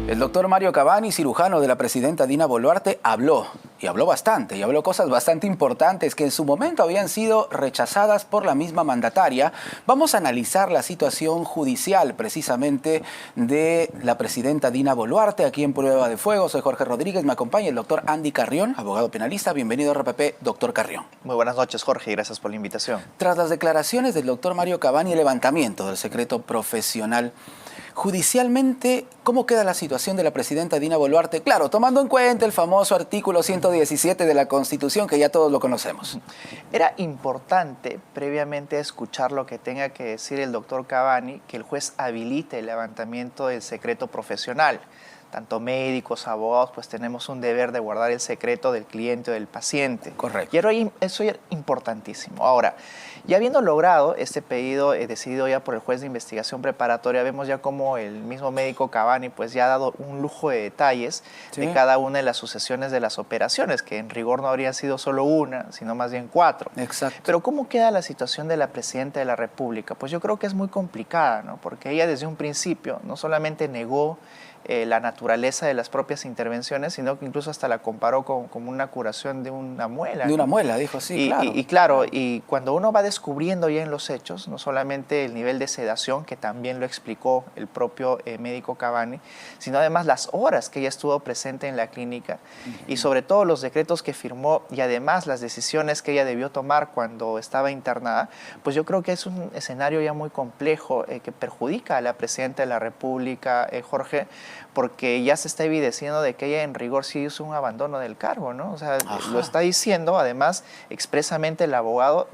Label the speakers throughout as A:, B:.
A: El doctor Mario Cavani, cirujano de la presidenta Dina Boluarte, habló, y habló bastante, y habló cosas bastante importantes que en su momento habían sido rechazadas por la misma mandataria. Vamos a analizar la situación judicial, precisamente, de la presidenta Dina Boluarte, aquí en Prueba de Fuego. Soy Jorge Rodríguez, me acompaña el doctor Andy Carrión, abogado penalista. Bienvenido a RPP, doctor Carrión.
B: Muy buenas noches, Jorge, y gracias por la invitación.
A: Tras las declaraciones del doctor Mario Cavani, el levantamiento del secreto profesional, judicialmente, ¿cómo queda la situación de la presidenta Dina Boluarte? Claro, tomando en cuenta el famoso artículo 117 de la Constitución, que ya todos lo conocemos.
B: Era importante previamente escuchar lo que tenga que decir el doctor Cavani, que el juez habilite el levantamiento del secreto profesional. Tanto médicos, abogados, pues tenemos un deber de guardar el secreto del cliente o del paciente.
A: Correcto.
B: Y eso es importantísimo. Ahora, ya habiendo logrado este pedido decidido ya por el juez de investigación preparatoria, vemos ya como el mismo médico Cavani pues ya ha dado un lujo de detalles de cada una de las sucesiones de las operaciones, que en rigor no habría sido solo una, sino más bien 4.
A: Exacto.
B: Pero ¿cómo queda la situación de la presidenta de la República? Pues yo creo que es muy complicada, ¿no? Porque ella desde un principio no solamente negó la naturaleza de las propias intervenciones, sino que incluso hasta la comparó con una curación de una muela.
A: De una muela, dijo, sí,
B: claro. Y cuando uno va descubriendo ya en los hechos, no solamente el nivel de sedación, que también lo explicó el propio médico Cavani, sino además las horas que ella estuvo presente en la clínica y sobre todo los decretos que firmó y además las decisiones que ella debió tomar cuando estaba internada, pues yo creo que es un escenario ya muy complejo que perjudica a la presidenta de la República, Jorge, porque ya se está evidenciando de que ella en rigor sí hizo un abandono del cargo, ¿no? O sea, lo está diciendo además expresamente el abogado,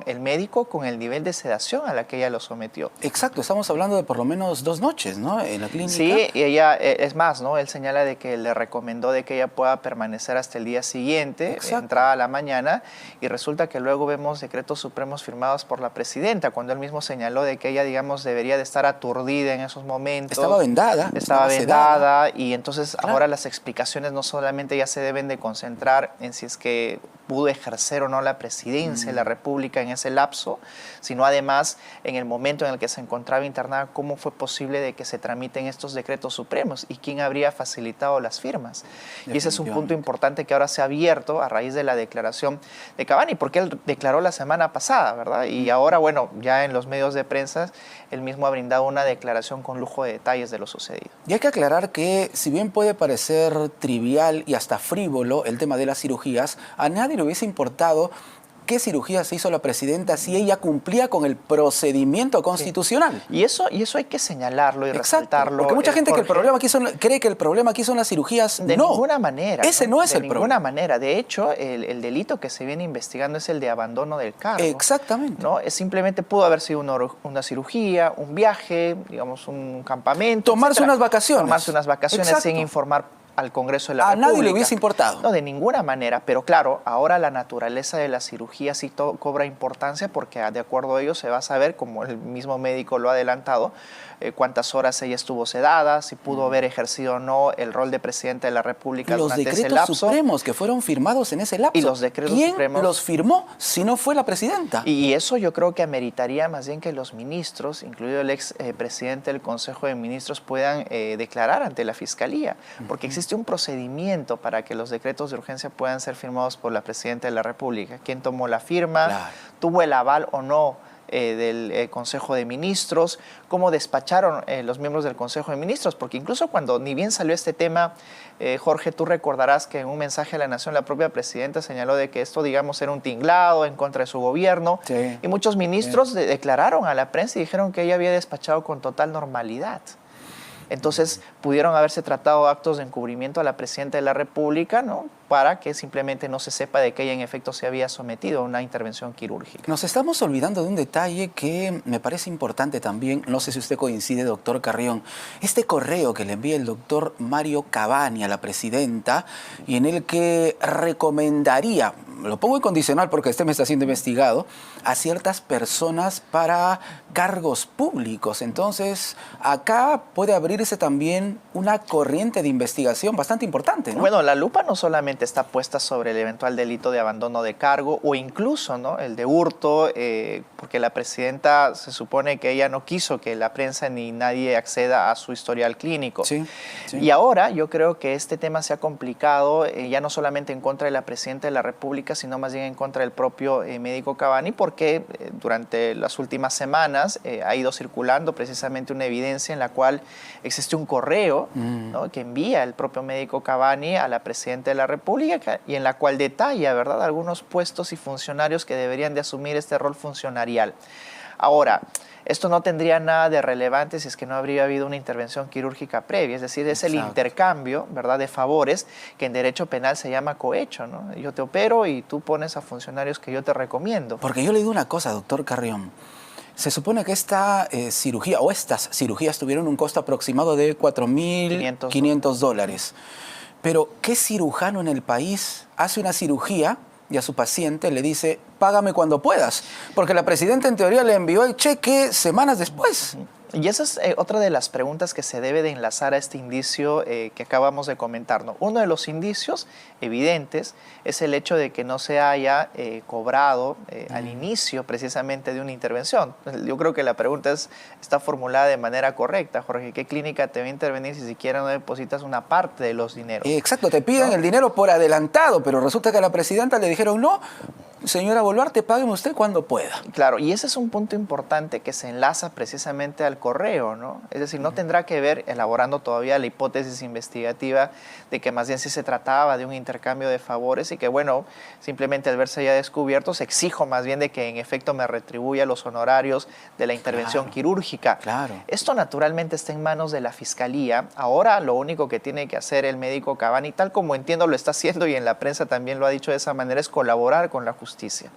B: el médico, con el nivel de sedación a la que ella lo sometió.
A: Exacto, estamos hablando de por lo menos 2 noches, ¿no? En la clínica.
B: Sí, y ella, es más, ¿no? Él señala de que le recomendó de que ella pueda permanecer hasta el día siguiente, entrada a la mañana, y resulta que luego vemos decretos supremos firmados por la presidenta, cuando él mismo señaló de que ella, digamos, debería de estar aturdida en esos momentos.
A: Estaba vendada.
B: Estaba vendada, y entonces ahora las explicaciones no solamente ya se deben de concentrar en si es que pudo ejercer o no la presidencia de la República en ese lapso, sino además en el momento en el que se encontraba internada, cómo fue posible de que se tramiten estos decretos supremos y quién habría facilitado las firmas. Y ese es un punto importante que ahora se ha abierto a raíz de la declaración de Cavani, porque él declaró la semana pasada, ¿verdad? Y ahora, bueno, ya en los medios de prensa, él mismo ha brindado una declaración con lujo de detalles de lo sucedido.
A: Y hay que aclarar que, si bien puede parecer trivial y hasta frívolo el tema de las cirugías, a nadie le hubiese importado qué cirugía se hizo la presidenta si ella cumplía con el procedimiento constitucional.
B: Y eso hay que señalarlo y resaltarlo.
A: Porque mucha gente cree que el problema aquí son las cirugías.
B: De ninguna manera.
A: Ese no es el problema.
B: De ninguna manera. De hecho, el delito que se viene investigando es el de abandono del cargo.
A: Exactamente.
B: ¿No? Simplemente pudo haber sido una cirugía, un viaje, digamos, un campamento.
A: Tomarse unas vacaciones.
B: Tomarse unas vacaciones sin informar al Congreso de la República.
A: A nadie le hubiese importado.
B: No, de ninguna manera. Pero claro, ahora la naturaleza de la cirugía sí cobra importancia porque de acuerdo a ello se va a saber, como el mismo médico lo ha adelantado, cuántas horas ella estuvo sedada, si pudo haber ejercido o no el rol de presidente de la República durante ese lapso.
A: Los decretos supremos que fueron firmados en ese lapso.
B: Y los decretos
A: ¿Quién los firmó si no fue la presidenta?
B: Y eso yo creo que ameritaría más bien que los ministros, incluido el ex presidente del Consejo de Ministros, puedan declarar ante la Fiscalía, porque existe un procedimiento para que los decretos de urgencia puedan ser firmados por la presidenta de la República. ¿Quién tomó la firma? ¿Tuvo el aval o no del Consejo de Ministros? ¿Cómo despacharon los miembros del Consejo de Ministros? Porque incluso cuando ni bien salió este tema, Jorge, tú recordarás que en un mensaje a la Nación la propia presidenta señaló de que esto, digamos, era un tinglado en contra de su gobierno. Y muchos ministros declararon a la prensa y dijeron que ella había despachado con total normalidad. Entonces pudieron haberse tratado actos de encubrimiento a la presidenta de la República, ¿no? Para que simplemente no se sepa de que ella en efecto se había sometido a una intervención quirúrgica.
A: Nos estamos olvidando de un detalle que me parece importante también, no sé si usted coincide, doctor Carrión, este correo que le envía el doctor Mario Cavani a la presidenta y en el que recomendaría, lo pongo en condicional porque este me está siendo investigado, a ciertas personas para cargos públicos. Entonces, acá puede abrirse también una corriente de investigación bastante importante, ¿no?
B: Bueno, la lupa no solamente nuevamente está puesta sobre el eventual delito de abandono de cargo o incluso, ¿no?, el de hurto, porque la presidenta se supone que ella no quiso que la prensa ni nadie acceda a su historial clínico.
A: Sí, sí.
B: Y ahora yo creo que este tema se ha complicado ya no solamente en contra de la presidenta de la República, sino más bien en contra del propio médico Cavani, porque durante las últimas semanas ha ido circulando precisamente una evidencia en la cual existe un correo, ¿no?, que envía el propio médico Cavani a la presidenta de la República y en la cual detalla, ¿verdad?, algunos puestos y funcionarios que deberían de asumir este rol funcionarial. Ahora, esto no tendría nada de relevante si es que no habría habido una intervención quirúrgica previa, es decir, es el intercambio, ¿verdad?, de favores que en derecho penal se llama cohecho, ¿no? Yo te opero y tú pones a funcionarios que yo te recomiendo.
A: Porque yo le digo una cosa, doctor Carrión. Se supone que esta cirugía o estas cirugías tuvieron un costo aproximado de $4.500. Pero, ¿qué cirujano en el país hace una cirugía y a su paciente le dice, págame cuando puedas? Porque la presidenta en teoría le envió el cheque semanas después.
B: Y esa es otra de las preguntas que se debe de enlazar a este indicio que acabamos de comentar, ¿no? Uno de los indicios evidentes es el hecho de que no se haya cobrado al inicio precisamente de una intervención. Yo creo que la pregunta está formulada de manera correcta, Jorge. ¿Qué clínica te va a intervenir si siquiera no depositas una parte de los dineros?
A: Exacto, te piden el dinero por adelantado, pero resulta que a la presidenta le dijeron, no, señora Boluarte, págueme usted cuando pueda.
B: Claro, y ese es un punto importante que se enlaza precisamente al correo, ¿no? Es decir, no tendrá que ver, elaborando todavía la hipótesis investigativa de que más bien sí se trataba de un intercambio de favores y que, bueno, simplemente al verse ya descubierto, se exijo más bien de que en efecto me retribuya los honorarios de la intervención quirúrgica.
A: Claro.
B: Esto naturalmente está en manos de la Fiscalía. Ahora lo único que tiene que hacer el médico Cavani, tal como entiendo lo está haciendo y en la prensa también lo ha dicho de esa manera, es colaborar con la justicia.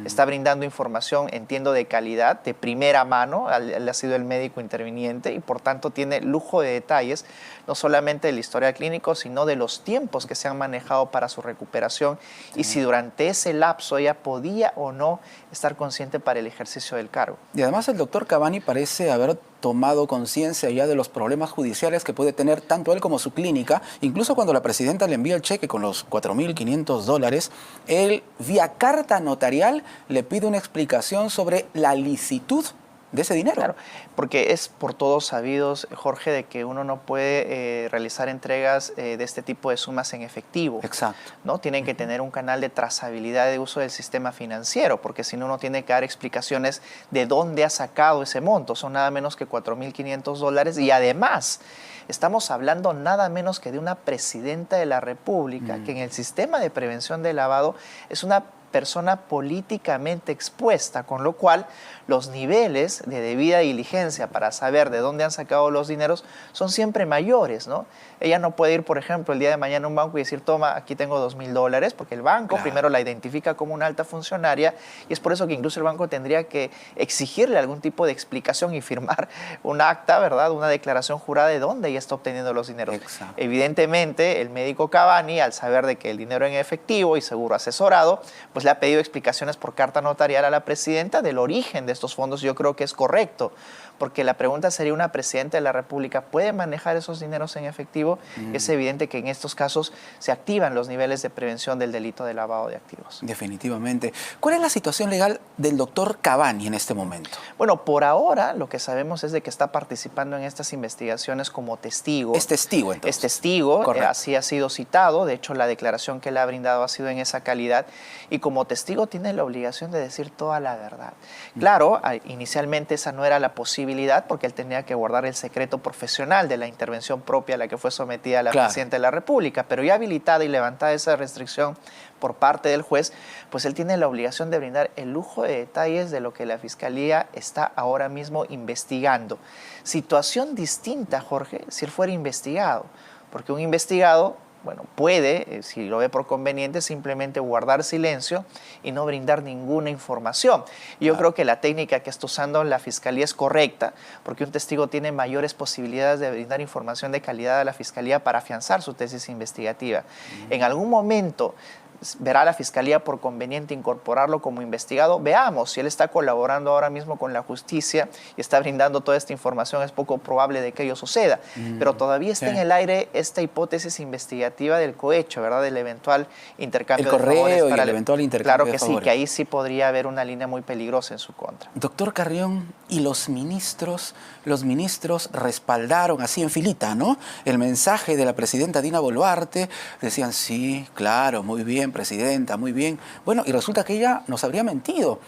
B: Está brindando información, entiendo, de calidad, de primera mano. Él ha sido el médico interviniente y por tanto tiene lujo de detalles, no solamente del historial clínico, sino de los tiempos que se han manejado para su recuperación y si durante ese lapso ella podía o no estar consciente para el ejercicio del cargo.
A: Y además el doctor Cavani parece haber tomado conciencia ya de los problemas judiciales que puede tener tanto él como su clínica. Incluso cuando la presidenta le envía el cheque con los $4.500, él vía carta notarial le pide una explicación sobre la licitud de ese dinero.
B: Claro, porque es por todos sabidos, Jorge, de que uno no puede realizar entregas de este tipo de sumas en efectivo.
A: Exacto.
B: ¿No? Tienen que tener un canal de trazabilidad de uso del sistema financiero, porque si no, uno tiene que dar explicaciones de dónde ha sacado ese monto. Son nada menos que $4.500 y además estamos hablando nada menos que de una presidenta de la República que en el sistema de prevención del lavado es una persona políticamente expuesta, con lo cual los niveles de debida diligencia para saber de dónde han sacado los dineros son siempre mayores, ¿no? Ella no puede ir, por ejemplo, el día de mañana a un banco y decir, toma, aquí tengo $2.000, porque el banco primero la identifica como una alta funcionaria y es por eso que incluso el banco tendría que exigirle algún tipo de explicación y firmar un acta, ¿verdad?, una declaración jurada de dónde ella está obteniendo los dineros.
A: Exacto.
B: Evidentemente, el médico Cavani, al saber de que el dinero en efectivo y seguro asesorado, pues le ha pedido explicaciones por carta notarial a la presidenta del origen de estos fondos. Yo creo que es correcto, porque la pregunta sería, ¿una presidenta de la República puede manejar esos dineros en efectivo? Es evidente que en estos casos se activan los niveles de prevención del delito de lavado de activos.
A: Definitivamente. ¿Cuál es la situación legal del doctor Cavani en este momento?
B: Bueno, por ahora lo que sabemos es de que está participando en estas investigaciones como testigo.
A: Es testigo, entonces.
B: Es testigo,
A: Correcto.
B: así ha sido citado. De hecho, la declaración que él ha brindado ha sido en esa calidad. Y como testigo tiene la obligación de decir toda la verdad. Claro, inicialmente esa no era la posibilidad porque él tenía que guardar el secreto profesional de la intervención propia a la que fue sometida la presidenta de la República, pero ya habilitada y levantada esa restricción por parte del juez, pues él tiene la obligación de brindar el lujo de detalles de lo que la Fiscalía está ahora mismo investigando. Situación distinta, Jorge, si él fuera investigado, porque un investigado, bueno, puede, si lo ve por conveniente, simplemente guardar silencio y no brindar ninguna información. Y yo creo que la técnica que está usando la Fiscalía es correcta, porque un testigo tiene mayores posibilidades de brindar información de calidad a la Fiscalía para afianzar su tesis investigativa. En algún momento verá la Fiscalía por conveniente incorporarlo como investigado. Veamos si él está colaborando ahora mismo con la justicia y está brindando toda esta información. Es poco probable de que ello suceda, pero todavía está en el aire esta hipótesis investigativa del cohecho, ¿verdad? Del eventual intercambio
A: de favores. El correo y el
B: eventual intercambio de favores. Claro que sí, que ahí sí podría haber una línea muy peligrosa en su contra.
A: Doctor Carrión, y los ministros respaldaron así en filita, ¿no? El mensaje de la presidenta Dina Boluarte, decían, sí, claro, muy bien, presidenta, muy bien. Bueno, y resulta que ella nos habría mentido.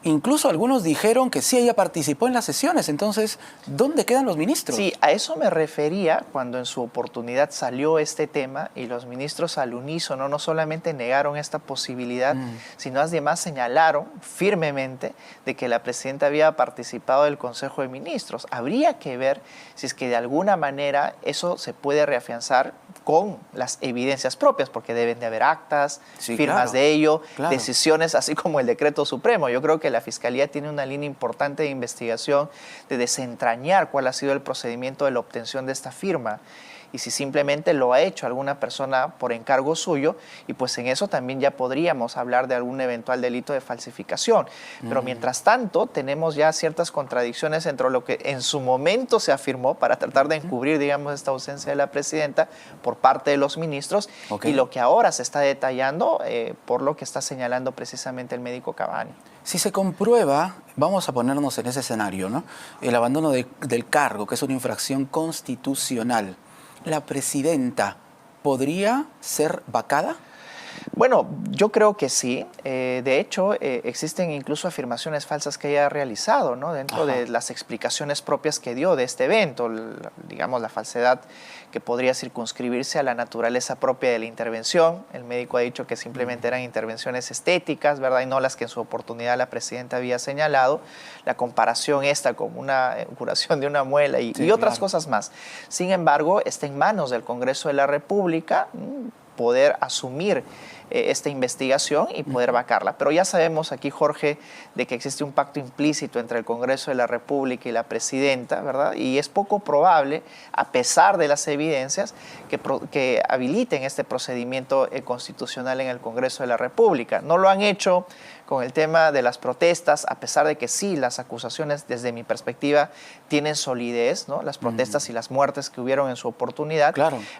A: Incluso algunos dijeron que sí, ella participó en las sesiones. Entonces, ¿dónde quedan los ministros?
B: Sí, a eso me refería cuando en su oportunidad salió este tema y los ministros al unísono no solamente negaron esta posibilidad, sino además señalaron firmemente de que la presidenta había participado del Consejo de Ministros. Habría que ver si es que de alguna manera eso se puede reafianzar con las evidencias propias, porque deben de haber actas, firmas de ello, decisiones, así como el decreto supremo. Yo creo que la Fiscalía tiene una línea importante de investigación de desentrañar cuál ha sido el procedimiento de la obtención de esta firma y si simplemente lo ha hecho alguna persona por encargo suyo, y pues en eso también ya podríamos hablar de algún eventual delito de falsificación. Pero mientras tanto tenemos ya ciertas contradicciones entre lo que en su momento se afirmó para tratar de encubrir, digamos, esta ausencia de la presidenta por parte de los ministros y lo que ahora se está detallando por lo que está señalando precisamente el médico Cavani.
A: Si se comprueba, vamos a ponernos en ese escenario, ¿no? El abandono del cargo, que es una infracción constitucional, ¿la presidenta podría ser vacada?
B: Bueno, yo creo que sí. De hecho, existen incluso afirmaciones falsas que ella ha realizado, ¿no? Dentro de las explicaciones propias que dio de este evento, digamos, la falsedad que podría circunscribirse a la naturaleza propia de la intervención. El médico ha dicho que simplemente eran intervenciones estéticas, ¿verdad? Y no las que en su oportunidad la presidenta había señalado. La comparación esta con una curación de una muela y otras cosas más. Sin embargo, está en manos del Congreso de la República poder asumir esta investigación y poder vacarla. Pero ya sabemos aquí, Jorge, de que existe un pacto implícito entre el Congreso de la República y la presidenta, ¿verdad? Y es poco probable, a pesar de las evidencias, que habiliten este procedimiento constitucional en el Congreso de la República. No lo han hecho con el tema de las protestas, a pesar de que sí, las acusaciones, desde mi perspectiva, tienen solidez, ¿no? Las protestas y las muertes que hubieron en su oportunidad,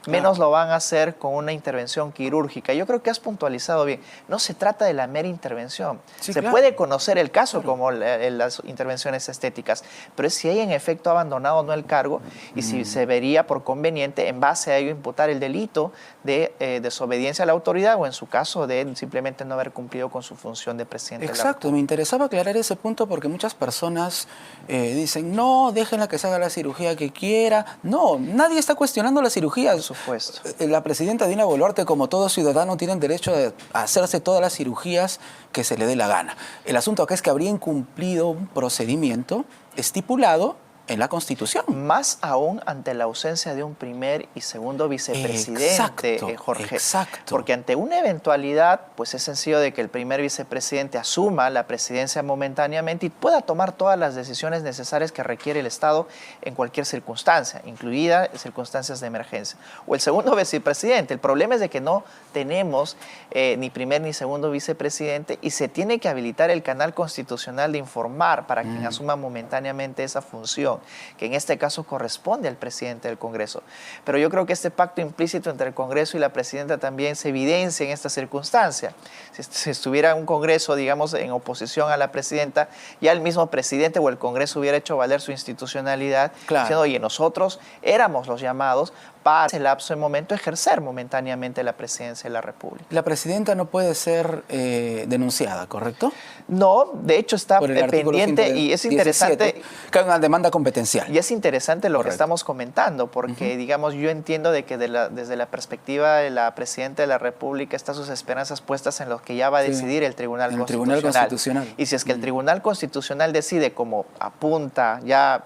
B: menos lo van a hacer con una intervención quirúrgica. Yo creo que has puntualizado bien, no se trata de la mera intervención. Se puede conocer el caso como las intervenciones estéticas, pero es si ella en efecto ha abandonado o no el cargo y si se vería por conveniente en base a ello imputar el delito de desobediencia a la autoridad o en su caso de simplemente no haber cumplido con su función de presidente.
A: Exacto, me interesaba aclarar ese punto porque muchas personas dicen, no, déjenla que se haga la cirugía que quiera. No, nadie está cuestionando la cirugía.
B: Por supuesto.
A: La presidenta Dina Boluarte, como todo ciudadano, tiene derecho a hacerse todas las cirugías que se le dé la gana. El asunto acá es que habría incumplido un procedimiento estipulado en la Constitución.
B: Más aún ante la ausencia de un primer y segundo vicepresidente, Jorge.
A: Exacto.
B: Porque ante una eventualidad, pues es sencillo de que el primer vicepresidente asuma la presidencia momentáneamente y pueda tomar todas las decisiones necesarias que requiere el Estado en cualquier circunstancia, incluidas circunstancias de emergencia. O el segundo vicepresidente. El problema es de que no tenemos ni primer ni segundo vicepresidente y se tiene que habilitar el canal constitucional de informar para quien asuma momentáneamente esa función, que en este caso corresponde al presidente del Congreso. Pero yo creo que este pacto implícito entre el Congreso y la presidenta también se evidencia en esta circunstancia. Si estuviera un Congreso, digamos, en oposición a la presidenta, ya el mismo presidente o el Congreso hubiera hecho valer su institucionalidad, diciendo, oye, nosotros éramos los llamados para ese lapso de momento ejercer momentáneamente la presidencia de la República.
A: La presidenta no puede ser denunciada, ¿correcto?
B: No, de hecho está pendiente y es interesante.
A: Que hay una demanda competencial.
B: Y es interesante lo que estamos comentando, porque digamos, yo entiendo de que desde la perspectiva de la presidenta de la República están sus esperanzas puestas en lo que ya va a decidir el Tribunal Constitucional. Y si es que el Tribunal Constitucional decide, como apunta ya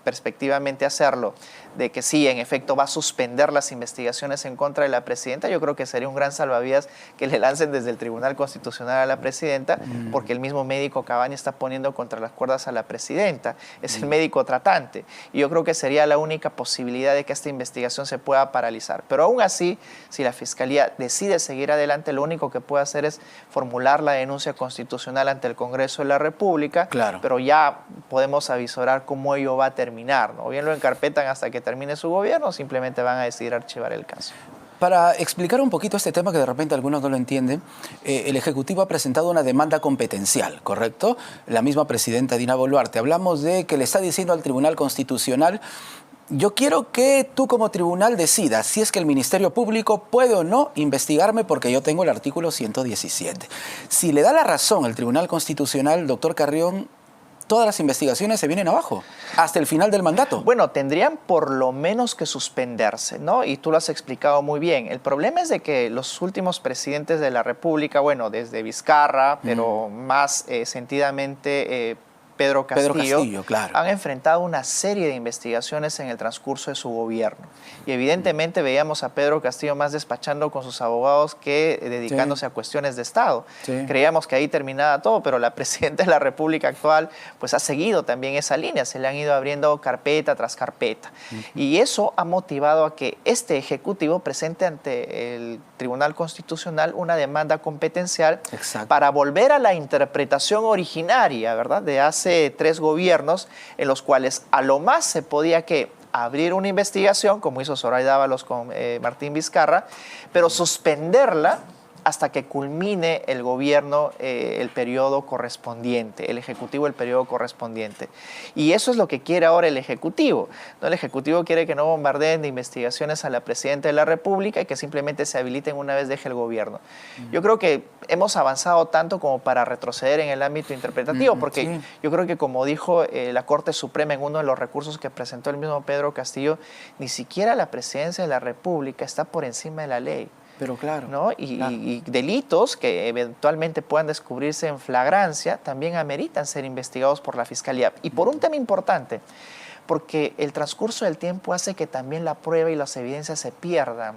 B: perspectivamente hacerlo, de que sí, en efecto, va a suspender las investigaciones en contra de la presidenta, yo creo que sería un gran salvavidas que le lancen desde el Tribunal Constitucional a la presidenta, porque el mismo médico Cavani está poniendo contra las cuerdas a la presidenta, es el médico tratante, y yo creo que sería la única posibilidad de que esta investigación se pueda paralizar. Pero aún así, si la Fiscalía decide seguir adelante, lo único que puede hacer es formular la denuncia constitucional ante el Congreso de la República,
A: claro,
B: pero ya podemos avisorar cómo ello va a terminar, ¿no? O bien lo encarpetan hasta que termine su gobierno, o simplemente van a decidir archivar el caso.
A: Para explicar un poquito este tema que de repente algunos no lo entienden, el Ejecutivo ha presentado una demanda competencial, ¿correcto? La misma presidenta Dina Boluarte. Hablamos de que le está diciendo al Tribunal Constitucional: yo quiero que tú como tribunal decidas si es que el Ministerio Público puede o no investigarme porque yo tengo el artículo 117. Si le da la razón el Tribunal Constitucional, doctor Carrión, todas las investigaciones se vienen abajo, hasta el final del mandato.
B: Bueno, tendrían por lo menos que suspenderse, ¿no? Y tú lo has explicado muy bien. El problema es de que los últimos presidentes de la República, bueno, desde Vizcarra, pero más sentidamente Pedro Castillo,
A: claro,
B: han enfrentado una serie de investigaciones en el transcurso de su gobierno. Y evidentemente veíamos a Pedro Castillo más despachando con sus abogados que dedicándose a cuestiones de Estado. Creíamos que ahí terminaba todo, pero la presidenta de la República actual pues ha seguido también esa línea. Se le han ido abriendo carpeta tras carpeta. Y eso ha motivado a que este Ejecutivo presente ante el Tribunal Constitucional una demanda competencial para volver a la interpretación originaria, ¿verdad?, de hace 3 gobiernos, en los cuales a lo más se podía abrir una investigación, como hizo Zoraida Ábalos con Martín Vizcarra, pero suspenderla hasta que culmine el gobierno el periodo correspondiente, el Ejecutivo el periodo correspondiente. Y eso es lo que quiere ahora el Ejecutivo, ¿no? El Ejecutivo quiere que no bombardeen de investigaciones a la Presidenta de la República y que simplemente se habiliten una vez deje el gobierno. Yo creo que hemos avanzado tanto como para retroceder en el ámbito interpretativo, porque yo creo que, como dijo la Corte Suprema en uno de los recursos que presentó el mismo Pedro Castillo, ni siquiera la Presidencia de la República está por encima de la ley.
A: Pero claro,
B: ¿no? Y delitos que eventualmente puedan descubrirse en flagrancia también ameritan ser investigados por la Fiscalía. Y por un tema importante, porque el transcurso del tiempo hace que también la prueba y las evidencias se pierdan,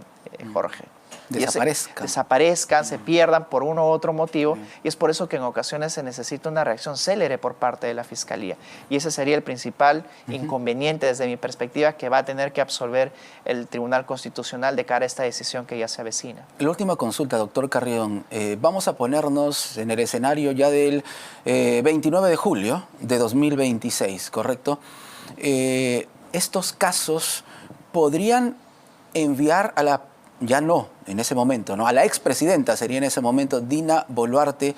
B: Jorge. Desaparezcan, se pierdan por uno u otro motivo, y es por eso que en ocasiones se necesita una reacción célere por parte de la Fiscalía. Y ese sería el principal inconveniente desde mi perspectiva que va a tener que absolver el Tribunal Constitucional de cara a esta decisión que ya se avecina.
A: La última consulta, doctor Carrión. Vamos a ponernos en el escenario ya del 29 de julio de 2026, ¿correcto? Estos casos podrían enviar a la, ya no, en ese momento, ¿no?, a la expresidenta, sería en ese momento Dina Boluarte,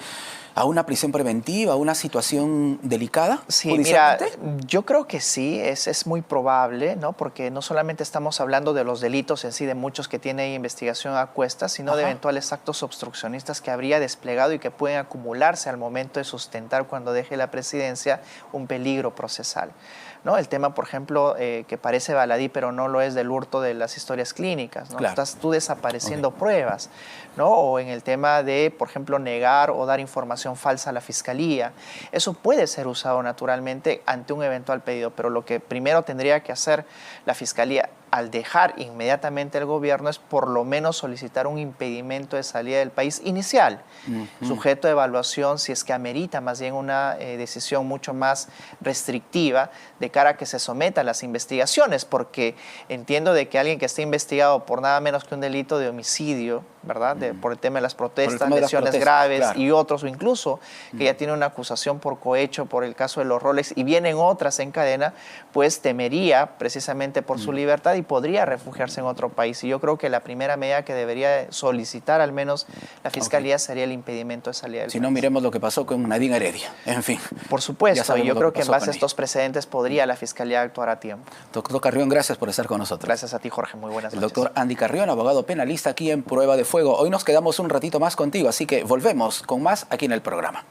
A: a una prisión preventiva, a una situación delicada.
B: Sí, mira, yo creo que sí, es muy probable, ¿no? Porque no solamente estamos hablando de los delitos en sí, de muchos que tiene investigación a cuestas, sino de eventuales actos obstruccionistas que habría desplegado y que pueden acumularse al momento de sustentar, cuando deje la presidencia, un peligro procesal, ¿no? El tema, por ejemplo, que parece baladí, pero no lo es, del hurto de las historias clínicas, ¿no? Estás tú desapareciendo pruebas, ¿no? O en el tema de, por ejemplo, negar o dar información falsa a la Fiscalía. Eso puede ser usado naturalmente ante un eventual pedido, pero lo que primero tendría que hacer la Fiscalía al dejar inmediatamente el gobierno es por lo menos solicitar un impedimento de salida del país inicial, sujeto a evaluación si es que amerita más bien una decisión mucho más restrictiva de cara a que se someta a las investigaciones, porque entiendo de que alguien que esté investigado por nada menos que un delito de homicidio, ¿verdad?, por el tema de las protestas, lesiones graves y otros, o incluso que ya tiene una acusación por cohecho por el caso de los Rolex y vienen otras en cadena, pues temería precisamente por su libertad y podría refugiarse en otro país. Y yo creo que la primera medida que debería solicitar al menos la Fiscalía sería el impedimento de salida del país.
A: Si no, miremos lo que pasó con Nadine Heredia. En fin.
B: Por supuesto, y yo creo que en base a estos precedentes podría la Fiscalía actuar a tiempo.
A: Doctor Carrión, gracias por estar con nosotros.
B: Gracias a ti, Jorge. Muy buenas noches.
A: El doctor Andy Carrión, abogado penalista aquí en Prueba de Fuego. Hoy nos quedamos un ratito más contigo, así que volvemos con más aquí en el programa.